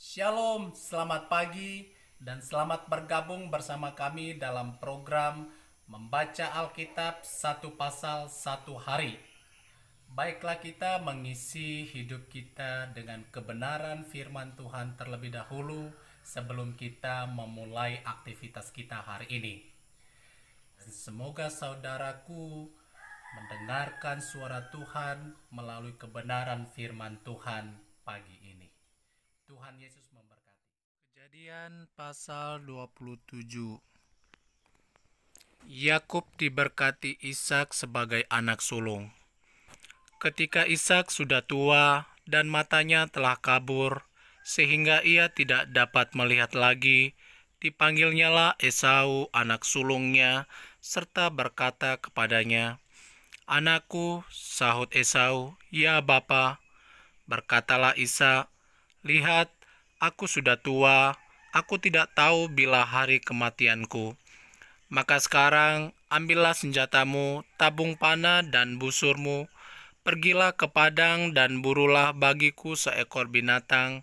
Shalom, selamat pagi dan selamat bergabung bersama kami dalam program Membaca Alkitab satu pasal satu hari. Baiklah kita mengisi hidup kita dengan kebenaran firman Tuhan terlebih dahulu sebelum kita memulai aktivitas kita hari ini. Dan semoga saudaraku mendengarkan suara Tuhan melalui kebenaran firman Tuhan pagi ini. Tuhan Yesus memberkati. Kejadian pasal 27. Yakub diberkati Ishak sebagai anak sulung. Ketika Ishak sudah tua dan matanya telah kabur, sehingga ia tidak dapat melihat lagi, dipanggilnyalah Esau anak sulungnya, serta berkata kepadanya, "Anakku," sahut Esau, "Ya Bapa." Berkatalah Ishak, "Lihat, aku sudah tua, aku tidak tahu bila hari kematianku. Maka sekarang ambillah senjatamu, tabung panah dan busurmu, pergilah ke padang dan burulah bagiku seekor binatang,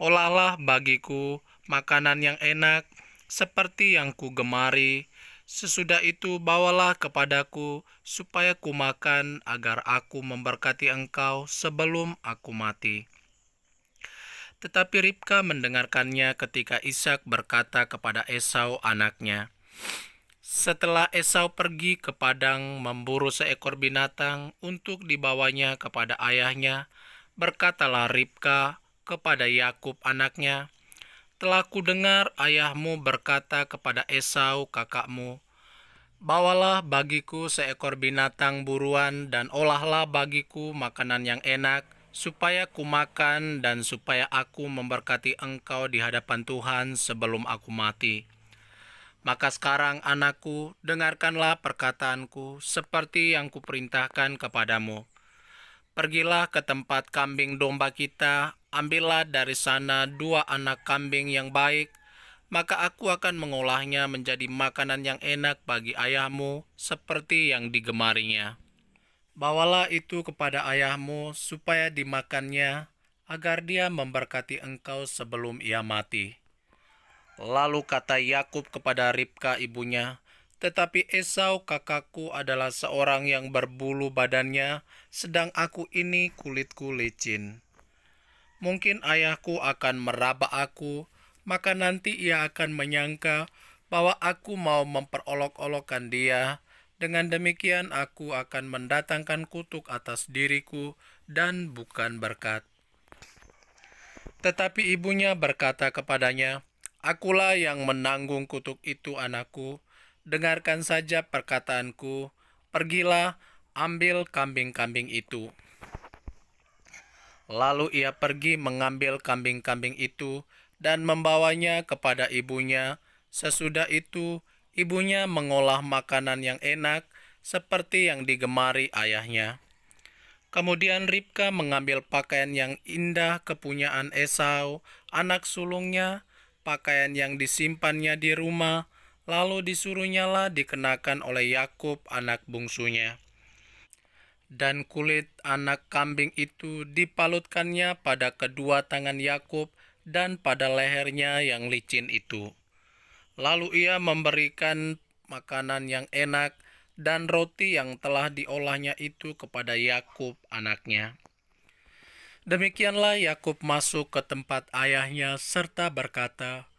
olahlah bagiku makanan yang enak, seperti yang kugemari. Sesudah itu bawalah kepadaku, supaya kumakan agar aku memberkati engkau sebelum aku mati." Tetapi Ribka mendengarkannya ketika Ishak berkata kepada Esau anaknya. Setelah Esau pergi ke padang memburu seekor binatang untuk dibawanya kepada ayahnya, berkatalah Ribka kepada Yakub anaknya, "Telah kudengar ayahmu berkata kepada Esau kakakmu, 'Bawalah bagiku seekor binatang buruan dan olahlah bagiku makanan yang enak, supaya kumakan dan supaya aku memberkati engkau di hadapan Tuhan sebelum aku mati.' Maka sekarang anakku, dengarkanlah perkataanku seperti yang kuperintahkan kepadamu. Pergilah ke tempat kambing domba kita, ambillah dari sana 2 anak kambing yang baik, maka aku akan mengolahnya menjadi makanan yang enak bagi ayahmu, seperti yang digemarinya. Bawalah itu kepada ayahmu, supaya dimakannya, agar dia memberkati engkau sebelum ia mati." Lalu kata Yakub kepada Ribka ibunya, "Tetapi Esau kakakku adalah seorang yang berbulu badannya, sedang aku ini kulitku licin. Mungkin ayahku akan meraba aku, maka nanti ia akan menyangka bahwa aku mau memperolok-olokkan dia. Dengan demikian aku akan mendatangkan kutuk atas diriku dan bukan berkat." Tetapi ibunya berkata kepadanya, "Akulah yang menanggung kutuk itu, anakku. Dengarkan saja perkataanku. Pergilah, ambil kambing-kambing itu." Lalu ia pergi mengambil kambing-kambing itu dan membawanya kepada ibunya. Sesudah itu, ibunya mengolah makanan yang enak, seperti yang digemari ayahnya. Kemudian Ribka mengambil pakaian yang indah kepunyaan Esau, anak sulungnya, pakaian yang disimpannya di rumah, lalu disuruhnyalah dikenakan oleh Yakub anak bungsunya. Dan kulit anak kambing itu dipalutkannya pada kedua tangan Yakub dan pada lehernya yang licin itu. Lalu ia memberikan makanan yang enak dan roti yang telah diolahnya itu kepada Yakub anaknya. Demikianlah Yakub masuk ke tempat ayahnya serta berkata,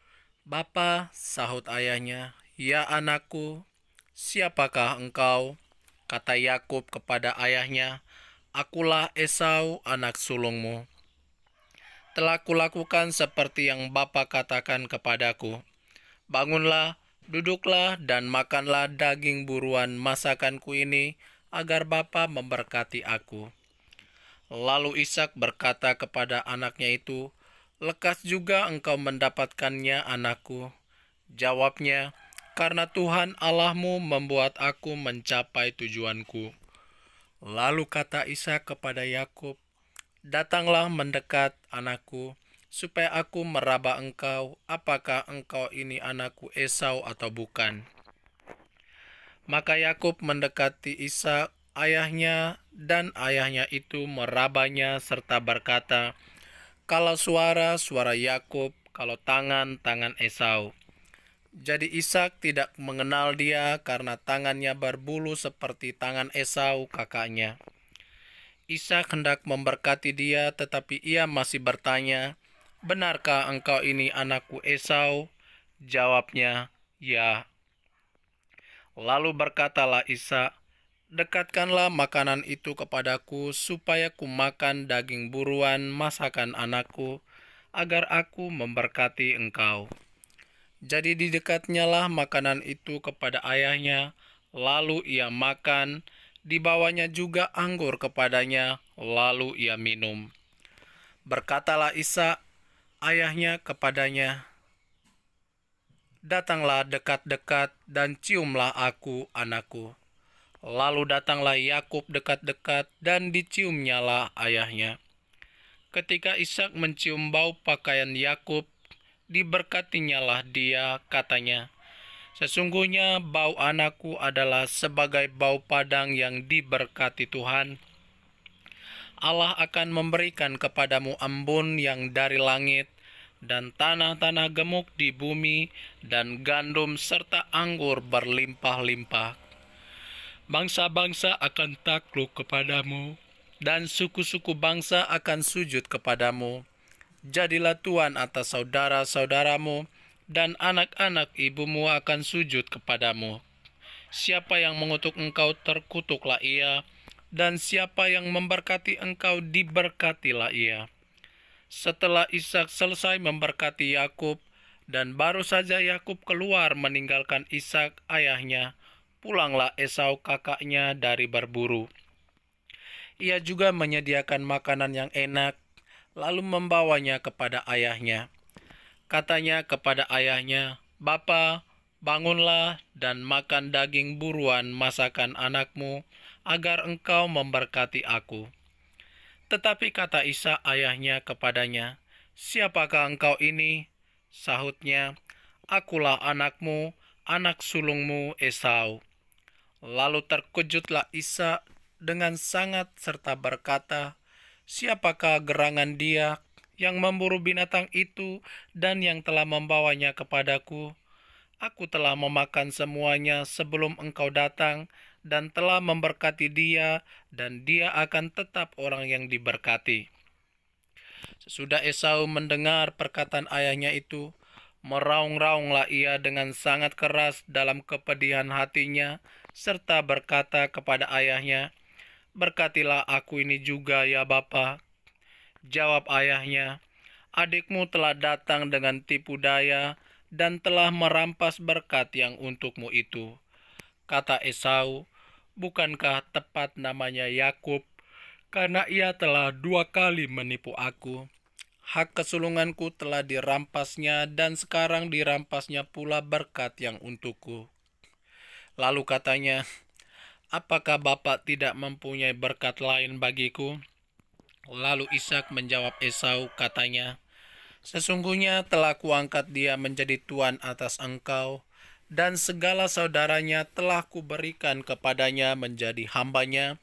"Bapa," sahut ayahnya, "Ya anakku, siapakah engkau?" Kata Yakub kepada ayahnya, "Akulah Esau anak sulungmu. Telah kulakukan seperti yang Bapa katakan kepadaku. Bangunlah, duduklah dan makanlah daging buruan masakanku ini, agar Bapa memberkati aku." Lalu Ishak berkata kepada anaknya itu, "Lekas juga engkau mendapatkannya, anakku." Jawabnya, "Karena Tuhan Allahmu membuat aku mencapai tujuanku." Lalu kata Ishak kepada Yakub, "Datanglah mendekat, anakku, supaya aku meraba engkau, apakah engkau ini anakku Esau atau bukan." Maka Yakub mendekati Ishak ayahnya, dan ayahnya itu merabanya serta berkata, kalau suara Yakub, kalau tangan Esau. Jadi Ishak tidak mengenal dia karena tangannya berbulu seperti tangan Esau kakaknya. Ishak hendak memberkati dia, tetapi ia masih bertanya, "Benarkah engkau ini anakku Esau?" Jawabnya, "Ya." Lalu berkatalah Ishak, "Dekatkanlah makanan itu kepadaku, supaya ku makan daging buruan masakan anakku, agar aku memberkati engkau." Jadi didekatnyalah makanan itu kepada ayahnya, lalu ia makan, dibawanya juga anggur kepadanya, lalu ia minum. Berkatalah Ishak, ayahnya kepadanya, "Datanglah dekat-dekat dan ciumlah aku, anakku." Lalu datanglah Yakub dekat-dekat dan diciumnyalah ayahnya. Ketika Ishak mencium bau pakaian Yakub, diberkatinyalah dia, katanya, "Sesungguhnya bau anakku adalah sebagai bau padang yang diberkati Tuhan. Allah akan memberikan kepadamu embun yang dari langit, dan tanah-tanah gemuk di bumi, dan gandum serta anggur berlimpah-limpah. Bangsa-bangsa akan takluk kepadamu, dan suku-suku bangsa akan sujud kepadamu. Jadilah tuan atas saudara-saudaramu, dan anak-anak ibumu akan sujud kepadamu. Siapa yang mengutuk engkau, terkutuklah ia, dan siapa yang memberkati engkau, diberkatilah ia." Setelah Ishak selesai memberkati Yakub, dan baru saja Yakub keluar meninggalkan Ishak ayahnya, pulanglah Esau kakaknya dari berburu. Ia juga menyediakan makanan yang enak, lalu membawanya kepada ayahnya. Katanya kepada ayahnya, "Bapa, bangunlah dan makan daging buruan masakan anakmu, agar engkau memberkati aku." Tetapi kata Ishak ayahnya kepadanya, "Siapakah engkau ini?" Sahutnya, "Akulah anakmu, anak sulungmu Esau." Lalu terkejutlah Ishak dengan sangat serta berkata, "Siapakah gerangan dia yang memburu binatang itu dan yang telah membawanya kepadaku? Aku telah memakan semuanya sebelum engkau datang, dan telah memberkati dia, dan dia akan tetap orang yang diberkati." Sesudah Esau mendengar perkataan ayahnya itu, meraung-raunglah ia dengan sangat keras dalam kepedihan hatinya, serta berkata kepada ayahnya, "Berkatilah aku ini juga, ya Bapa." Jawab ayahnya, "Adikmu telah datang dengan tipu daya, dan telah merampas berkat yang untukmu itu." Kata Esau, "Bukankah tepat namanya Yakub, karena ia telah 2 kali menipu aku? Hak kesulunganku telah dirampasnya, dan sekarang dirampasnya pula berkat yang untukku." Lalu katanya, "Apakah Bapak tidak mempunyai berkat lain bagiku?" Lalu Ishak menjawab Esau, katanya, "Sesungguhnya telah kuangkat dia menjadi tuan atas engkau, dan segala saudaranya telah kuberikan kepadanya menjadi hambanya,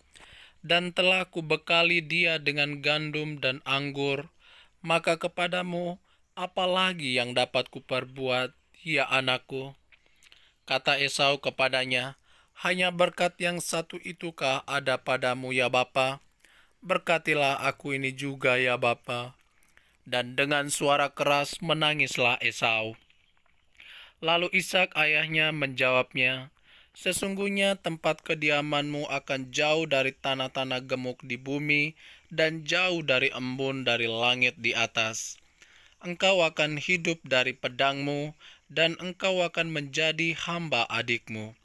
dan telah kubekali dia dengan gandum dan anggur. Maka kepadamu, apalagi yang dapat kuperbuat, ya anakku?" Kata Esau kepadanya, "Hanya berkat yang satu itukah ada padamu, ya Bapa? Berkatilah aku ini juga, ya Bapa." Dan dengan suara keras menangislah Esau. Lalu Ishak ayahnya menjawabnya, "Sesungguhnya tempat kediamanmu akan jauh dari tanah-tanah gemuk di bumi, dan jauh dari embun dari langit di atas. Engkau akan hidup dari pedangmu, dan engkau akan menjadi hamba adikmu.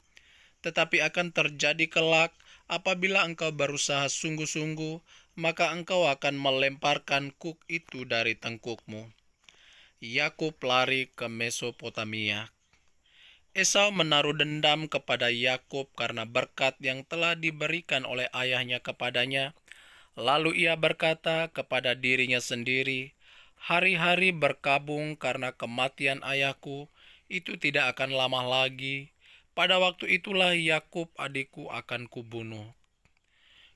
Tetapi akan terjadi kelak, apabila engkau berusaha sungguh-sungguh, maka engkau akan melemparkan kuk itu dari tengkukmu." Yakub lari ke Mesopotamia. Esau menaruh dendam kepada Yakub karena berkat yang telah diberikan oleh ayahnya kepadanya. Lalu ia berkata kepada dirinya sendiri, "Hari-hari berkabung karena kematian ayahku, itu tidak akan lama lagi. Pada waktu itulah Yakub adikku akan kubunuh."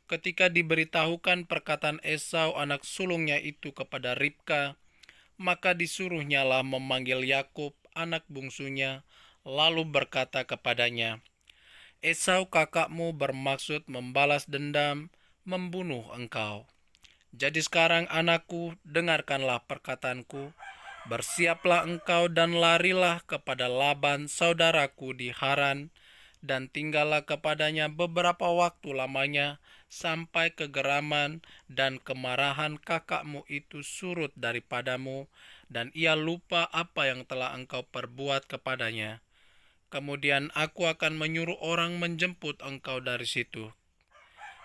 Ketika diberitahukan perkataan Esau anak sulungnya itu kepada Ribka, maka disuruhnyalah memanggil Yakub anak bungsunya, lalu berkata kepadanya, Esau kakakmu bermaksud membalas dendam, membunuh engkau. Jadi sekarang anakku, dengarkanlah perkataanku. Bersiaplah engkau dan larilah kepada Laban saudaraku di Haran, dan tinggallah kepadanya beberapa waktu lamanya, sampai kegeraman dan kemarahan kakakmu itu surut daripadamu, dan ia lupa apa yang telah engkau perbuat kepadanya. Kemudian aku akan menyuruh orang menjemput engkau dari situ.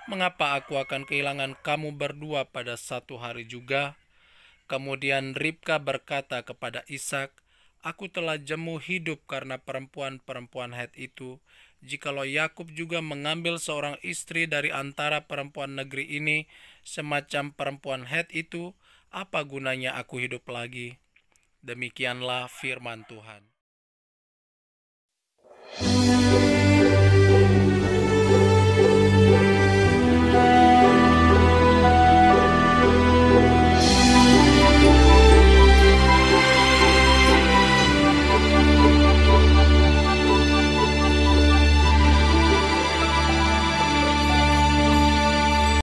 Mengapa aku akan kehilangan kamu berdua pada satu hari juga? Kemudian Ribka berkata kepada Ishak, aku telah jemu hidup karena perempuan-perempuan Het itu. Jikalau Yakub juga mengambil seorang istri dari antara perempuan negeri ini, semacam perempuan Het itu, apa gunanya aku hidup lagi? Demikianlah firman Tuhan.